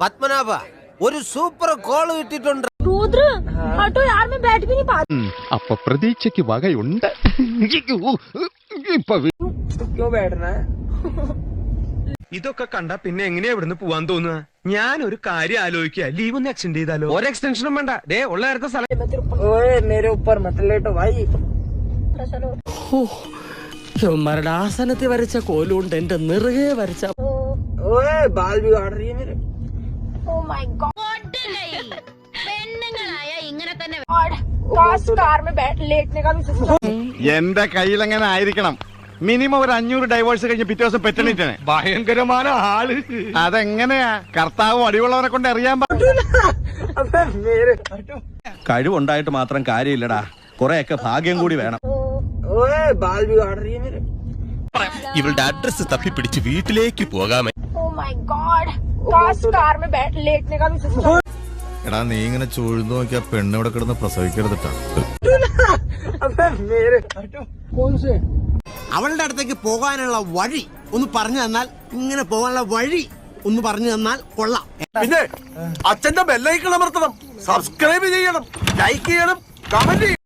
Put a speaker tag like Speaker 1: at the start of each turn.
Speaker 1: പത്മനാഭ ഒരു super call കിട്ടിയിട്ടുണ്ട്.
Speaker 2: रुद्र हटो यार, मैं बैठ भी नहीं पाती.
Speaker 3: അപ്പൊ പ്രതീക്ഷയ്ക്ക് വകയുണ്ട്.
Speaker 4: क्यों बैठना है?
Speaker 5: ഇതൊക്കെ കണ്ടാ പിന്നെ എങ്ങനെയാ ഇവിടുന്ന് പോവാൻ തോന്നുക? ഞാൻ ഒരു കാര്യം ആലോചിക്കുക, ലീവ് ഒന്ന് എക്സ്റ്റെൻഡ് ചെയ്താലോ?
Speaker 1: ഒരു എക്സ്റ്റൻഷനും വേണ്ട, ദേ ഉള്ള നേരത്തെ സ്ഥലം.
Speaker 4: ओए मेरे ऊपर मत लेटो भाई.
Speaker 6: മരുടെ ആസനത്തിൽ വരച്ച കോലുകൊണ്ട് എന്റെ നിറകെ വരച്ച
Speaker 4: ओए बाल बिगाड़ रही है मेरे.
Speaker 2: Oh my God.
Speaker 7: പെണ്ണുങ്ങളായ ഇങ്ങനെ തന്നെ
Speaker 2: God, काश कार में बैठ लेटने का भी सिस्टम.
Speaker 3: എന്റെ കയ്യിലെങ്ങനെ ആയിരിക്കണം. മിനിമം ഒരു 500 ഡൈവേഴ്സ് കഴിഞ്ഞ് പിറ്റേ ദിവസം പെറ്റണിട്ടാണ്.
Speaker 5: ഭയങ്കരമായ ആള്.
Speaker 3: അതെങ്ങനെയാ? കർത്താവും അടിവുള്ളവനെ കൊണ്ട് അറിയാൻ
Speaker 4: अबे मेरे
Speaker 8: കഴിവുണ്ടായിട്ട് മാത്രം കാര്യമില്ലടാ, കുറെയൊക്കെ ഭാഗ്യം കൂടി വേണം.
Speaker 4: ओए बाल बिगाड़ रही है मेरे.
Speaker 9: ഇവളുടെ അഡ്രസ് തപ്പിപ്പിടിച്ച് വീട്ടിലേക്ക് പോകാമേ.
Speaker 2: Oh my God, काश कार में बैठ लेटने का भी सिस्टम.
Speaker 10: എടാ നീ ഇങ്ങനെ ചൂഴ്ന്നു നോക്കിയാ പെണ്ണ് ഇവിടെ കിടന്ന് പ്രസവിക്കരുതിട്ടാ.
Speaker 4: अबे मेरे कौन से?
Speaker 1: അവളുടെ അടുത്തേക്ക് പോകാനുള്ള വഴി ഒന്ന് പറഞ്ഞു തന്നാൽ, ഇങ്ങനെ പോകാനുള്ള വഴി ഒന്ന് പറഞ്ഞു തന്നാൽ കൊള്ളാം.
Speaker 5: പിന്നെ അച്ഛന്റെ ബെല്ലൈക്കൺ അമർത്തണം, സബ്സ്ക്രൈബ് ചെയ്യണം, ലൈക്ക് ചെയ്യണം, കമന്റ് ചെയ്യണം.